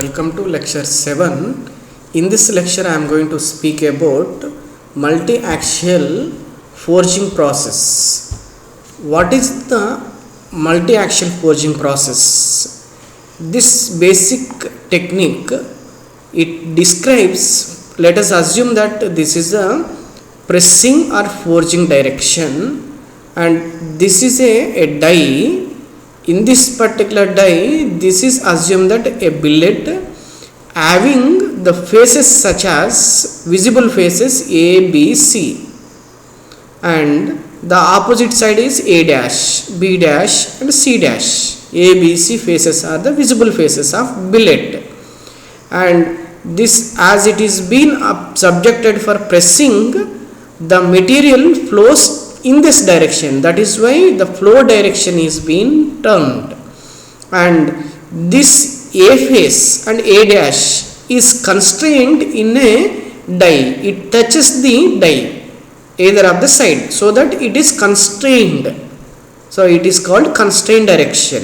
Welcome to lecture 7. In this lecture I am going to speak about multi-axial forging process. What is the multi-axial forging process? This basic technique, it describes, let us assume that this is a pressing or forging direction and this is a die. In this particular die, this is assumed that a billet having the faces such as visible faces A, B, C, and the opposite side is A dash, B dash and C dash. A, B, C faces are the visible faces of billet, and this, as it is been subjected for pressing, the material flows in this direction. That is why the flow direction is being turned, and this A face and A dash is constrained in a die. It touches the die either of the side, so that it is constrained. So it is called constrained direction.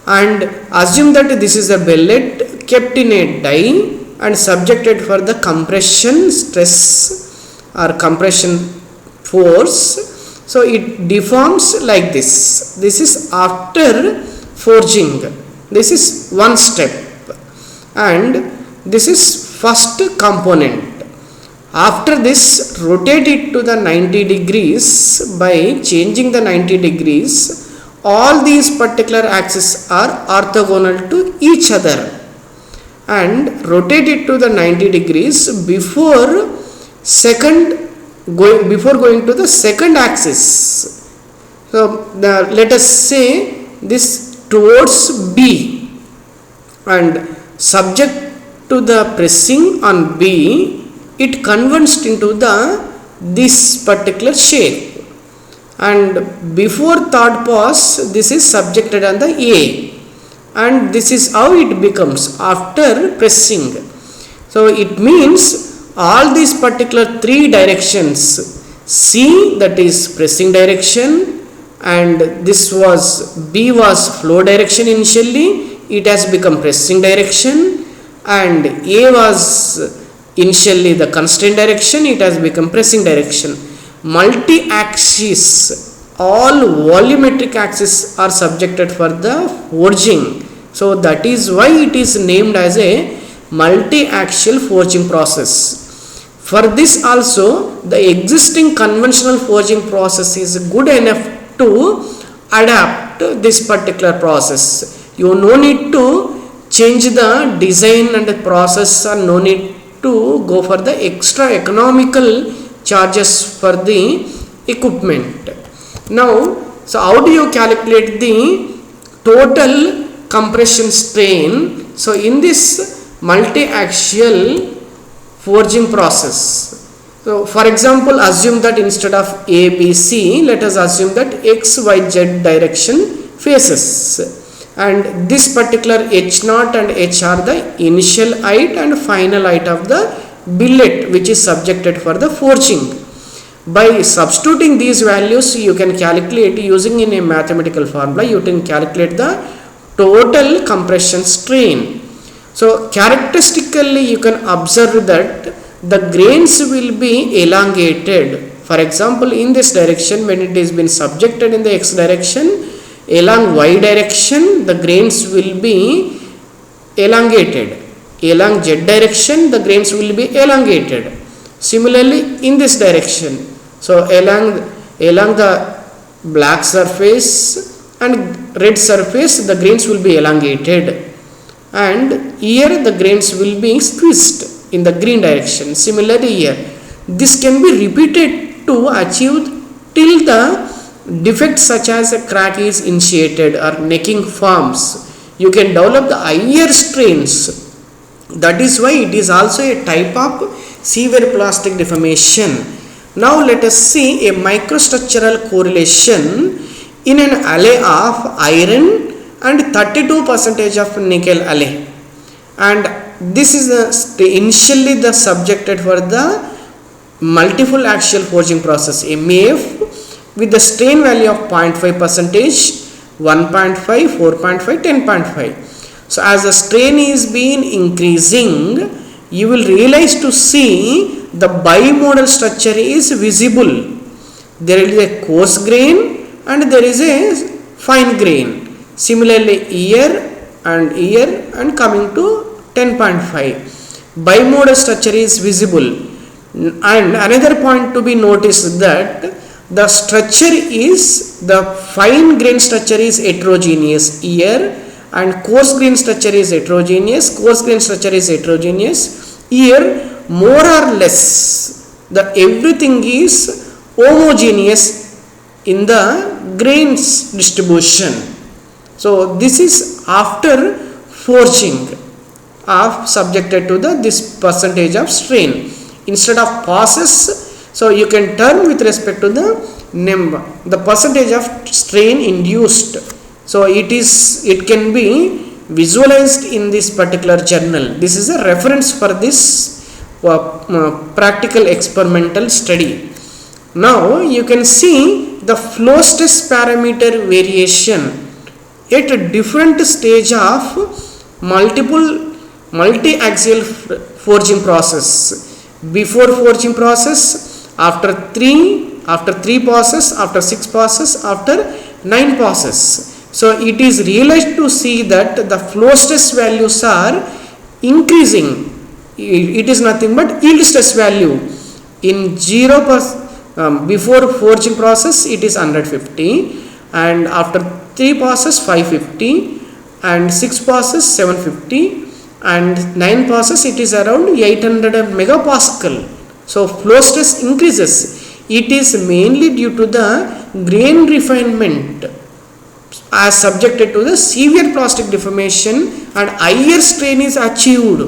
And assume that this is a billet kept in a die and subjected for the compression stress or compression force. So it deforms like this. This is after forging. This is one step, and this is first component. After this, rotate it to the 90 degrees. By changing the 90 degrees, all these particular axes are orthogonal to each other, and rotate it to the 90 degrees before going to the second axis. So let us say this towards B, and subject to the pressing on B, it converts into this particular shape, and before third pass this is subjected on the A, and this is how it becomes after pressing. So it means all these particular three directions, C, that is pressing direction, and this was B was flow direction initially, it has become pressing direction, and A was initially the constraint direction, it has become pressing direction. Multi-axis, all volumetric axes are subjected for the forging. So that is why it is named as a multi-axial forging process. For this also, the existing conventional forging process is good enough to adapt this particular process. You no need to change the design and the process, and no need to go for the extra economical charges for the equipment. Now, so how do you calculate the total compression strain? So in this multi-axial forging process, so for example, assume that instead of A, B, C, let us assume that X, Y, Z direction faces, and this particular H0 and H are the initial height and final height of the billet which is subjected for the forging. By substituting these values, you can calculate, using in a mathematical formula, you can calculate the total compression strain. So characteristically you can observe that the grains will be elongated. For example, in this direction, when it is been subjected in the X direction, along Y direction the grains will be elongated. Along Z direction the grains will be elongated. Similarly in this direction, so along the black surface and red surface the grains will be elongated, and here the grains will be squeezed in the green direction. Similarly here, this can be repeated to achieve till the defect such as a crack is initiated or necking forms. You can develop the higher strains. That is why it is also a type of severe plastic deformation. Now let us see a microstructural correlation in an alloy of iron and 32% of nickel alloy, and this is initially the subjected for the multiple axial forging process MAF with the strain value of 0.5%, 1.5, 4.5, 10.5. So as the strain is being increasing, you will realize to see the bimodal structure is visible. There is a coarse grain and there is a fine grain. Similarly, here and coming to 10.5, bimodal structure is visible. And another point to be noticed that the structure is, the fine grain structure is heterogeneous here, and coarse grain structure is heterogeneous. Here more or less the everything is homogeneous in the grains distribution. So this is after forging of subjected to this percentage of strain. Instead of passes, so you can turn with respect to the percentage of strain induced. So it can be visualized in this particular journal. This is a reference for this practical experimental study. Now you can see the flow stress parameter variation at a different stage of multi-axial forging process. Before forging process, after 3 passes, after 6 passes, after 9 passes. So it is realized to see that the flow stress values are increasing. It is nothing but yield stress value. In 0 before forging process it is 150, and after 3 passes 550, and 6 passes 750, and 9 passes it is around 800 megapascal. So flow stress increases. It is mainly due to the grain refinement as subjected to the severe plastic deformation and higher strain is achieved.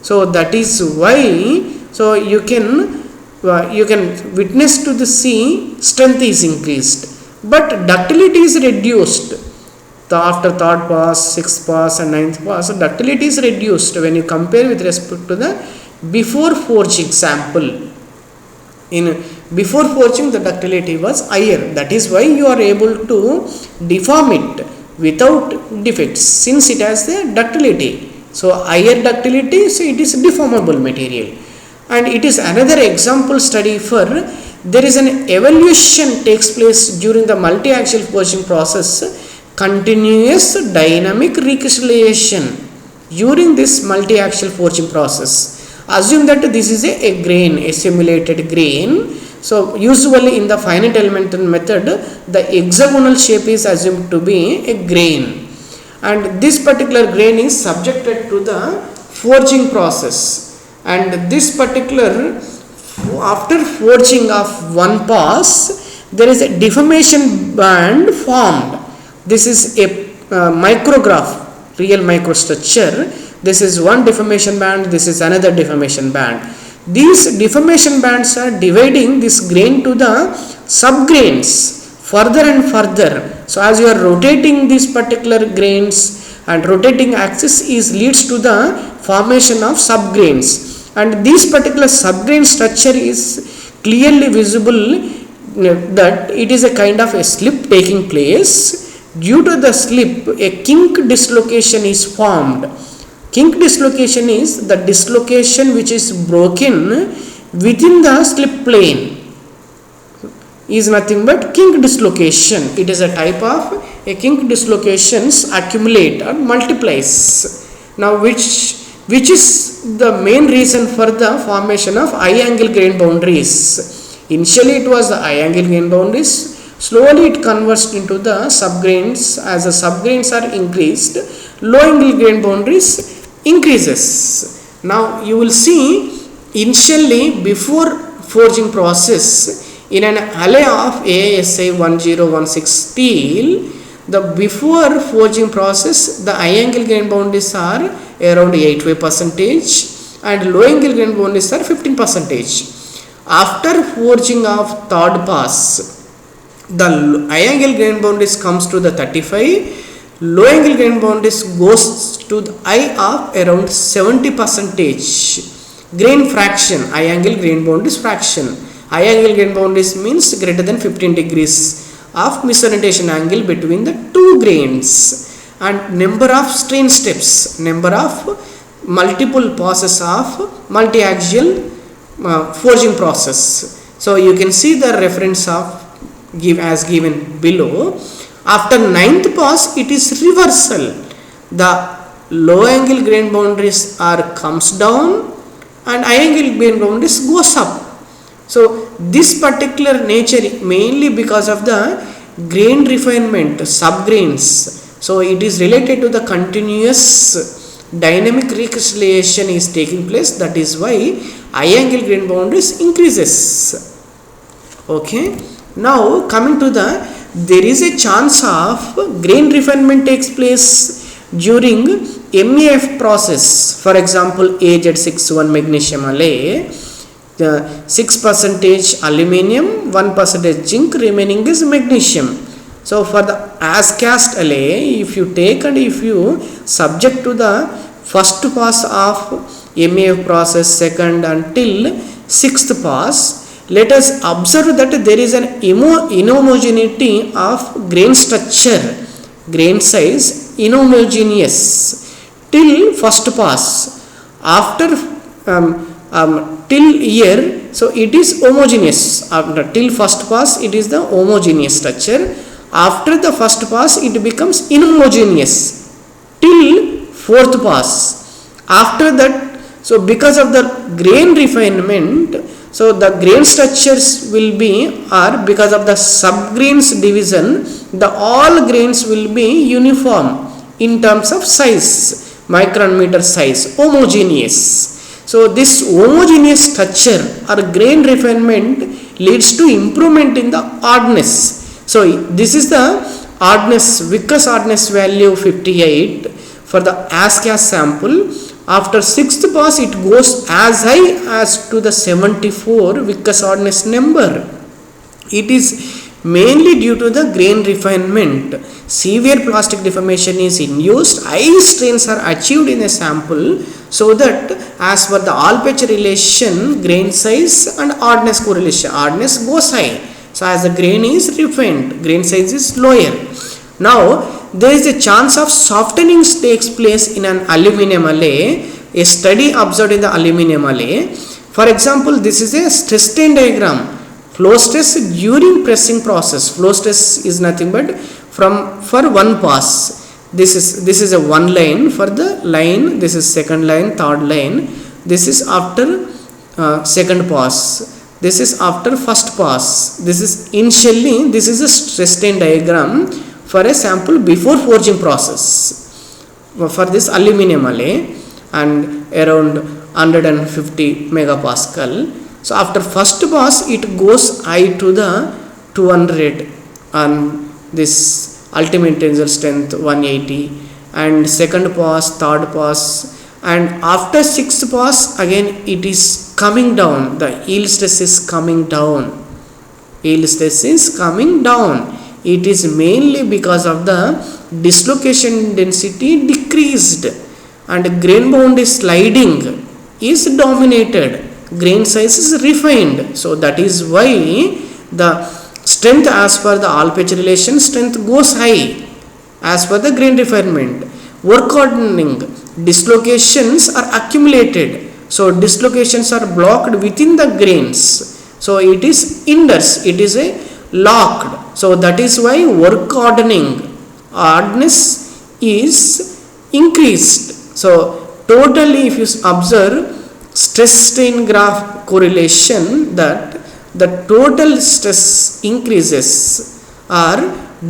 So that is why, so you can witness to the see strength is increased, but ductility is reduced. After 3rd pass, 6th pass and 9th pass, ductility is reduced when you compare with respect to the before forging sample. In before forging the ductility was higher. That is why you are able to deform it without defects, since it has the ductility. So higher ductility, so it is deformable material. And it is another example study for there is an evolution takes place during the multi-axial forging process. Continuous dynamic recrystallization during this multi-axial forging process. Assume that this is a grain, a simulated grain. So usually in the finite elemental method, the hexagonal shape is assumed to be a grain, and this particular grain is subjected to the forging process, and this particular, after forging of 1 pass, there is a deformation band formed. This is a micrograph, real microstructure. This is one deformation band, this is another deformation band. These deformation bands are dividing this grain to the subgrains further and further. So as you are rotating these particular grains, and rotating axis leads to the formation of subgrains, and this particular subgrain structure is clearly visible that it is a kind of a slip taking place. Due to the slip, a kink dislocation is formed. Kink dislocation is the dislocation which is broken within the slip plane, is nothing but kink dislocation. It is a type of a kink dislocations accumulate or multiplies. Now which is the main reason for the formation of high angle grain boundaries. Initially it was the high angle grain boundaries. Slowly it converts into the subgrains. As the subgrains are increased, low angle grain boundaries increases. Now you will see initially before forging process in an alloy of AISI 1016 steel, the before forging process the high angle grain boundaries are around 85% and low angle grain boundaries are 15%. After forging of 3rd pass, the high angle grain boundaries comes to the 35, low angle grain boundaries goes to the high of around 70%. Grain fraction, high angle grain boundaries fraction. High angle grain boundaries means greater than 15 degrees of misorientation angle between the two grains, and number of strain steps, number of multiple passes of multi-axial forging process. So you can see the reference of as given below. After ninth pass it is reversal, the low angle grain boundaries are comes down and high angle grain boundaries goes up. So this particular nature mainly because of the grain refinement, subgrains. So it is related to the continuous dynamic recrystallization is taking place. That is why high angle grain boundaries increases. Okay. Now coming to the, there is a chance of grain refinement takes place during MAF process. For example, AZ61 magnesium alloy, 6% aluminum, 1% zinc, remaining is magnesium. So for the as cast alloy, if you take and if you subject to the first pass of MAF process, second until sixth pass, let us observe that there is an inhomogeneity of grain structure, grain size inhomogeneous till first pass. After till here, so it is homogeneous. After till first pass it is the homogeneous structure. After the first pass it becomes inhomogeneous till fourth pass. After that, so because of the grain refinement, so the grain structures will be, or because of the subgrains division, the all grains will be uniform in terms of size, micron meter size, homogeneous. So this homogeneous structure or grain refinement leads to improvement in the hardness. So this is the hardness, viscous hardness value 58 for the as cast sample. After sixth pass it goes as high as to the 74 viscous hardness number. It is mainly due to the grain refinement. Severe plastic deformation is induced, high strains are achieved in a sample, so that as per the Alpert relation, grain size and hardness correlation, hardness goes high. So as the grain is refined, grain size is lower. Now there is a chance of softening takes place in an aluminum alloy. A study observed in the aluminum alloy. For example, this is a stress strain diagram. Flow stress during pressing process. Flow stress is nothing but for one pass. This is a one line for the line. This is second line, third line. This is after second pass. This is after first pass. This is initially, this is a stress strain diagram for a sample before forging process for this aluminum alloy, and around 150 megapascal. So after first pass it goes high to the 200 and this ultimate tensile strength 180, and second pass, third pass, and after sixth pass again it is coming down. The yield stress is coming down. Yield stress is coming down. It is mainly because of the dislocation density decreased and grain boundary sliding is dominated. Grain size is refined. So that is why the strength as per the Alpert relation, strength goes high as per the grain refinement. Work hardening, dislocations are accumulated. So dislocations are blocked within the grains. So it is hinders, it is a locked. So that is why work hardening, hardness is increased. So totally if you observe stress strain graph correlation, that the total stress increases or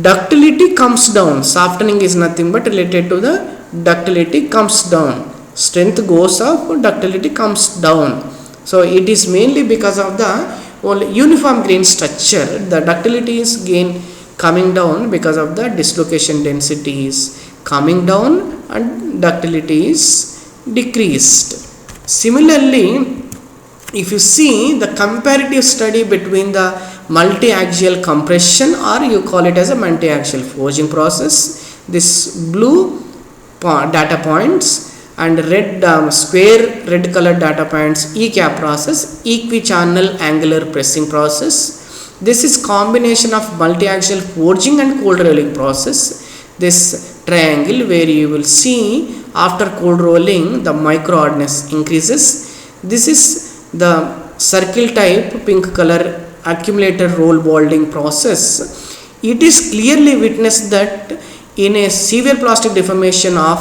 ductility comes down. Softening is nothing but related to the ductility comes down. Strength goes up, ductility comes down. So it is mainly because of the uniform grain structure. The ductility is coming down because of the dislocation density is coming down and ductility is decreased. Similarly, if you see the comparative study between the multi-axial compression, or you call it as a multi-axial forging process, this blue data points and red square red colored data points ECAP process, equichannel angular pressing process. This is combination of multi-axial forging and cold rolling process. This triangle, where you will see after cold rolling the micro hardness increases. This is the circle type pink color accumulator roll balding process. It is clearly witnessed that in a severe plastic deformation of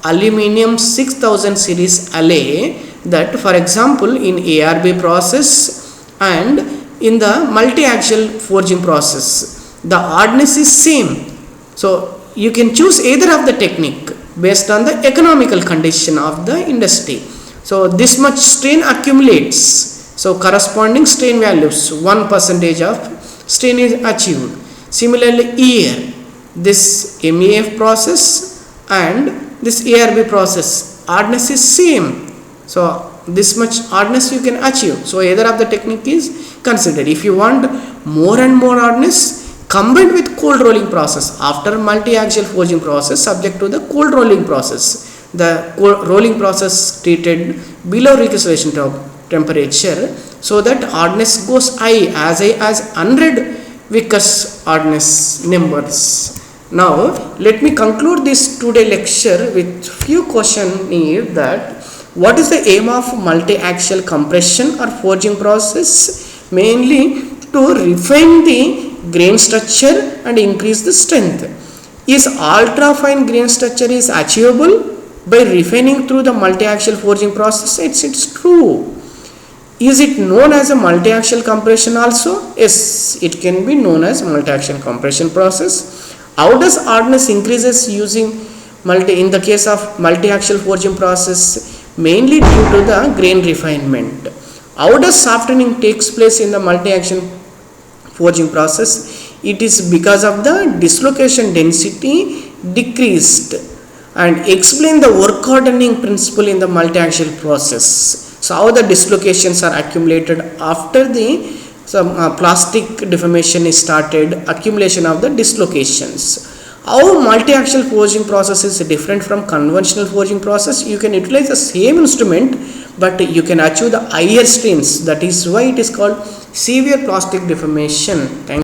aluminum 6000 series alloy, that for example in ARB process and in the multi-axial forging process, the hardness is same. So you can choose either of the technique based on the economical condition of the industry. So this much strain accumulates, so corresponding strain values 1% of strain is achieved. Similarly here, this MEF process and this ARB process, hardness is same, so this much hardness you can achieve. So either of the technique is considered. If you want more and more hardness, combined with cold rolling process after multi-axial forging process subject to the cold rolling process, the cold rolling process treated below recirculation temperature, so that hardness goes high as 100 Vickers hardness numbers. Now let me conclude this today lecture with few questions here, that what is the aim of multi-axial compression or forging process? Mainly to refine the grain structure and increase the strength. Is ultra fine grain structure is achievable by refining through the multi-axial forging process? It's true. Is it known as a multi-axial compression also? Yes, it can be known as multi-axial compression process. How does hardness increases using in the case of multi-axial forging process? Mainly due to the grain refinement. How does softening takes place in the multi-axial forging process? It is because of the dislocation density decreased. And explain the work hardening principle in the multi-axial process. So how the dislocations are accumulated after the plastic deformation is started, accumulation of the dislocations. How multi-axial forging process is different from conventional forging process? You can utilize the same instrument, but you can achieve the higher strains. That is why it is called severe plastic deformation. Thank you.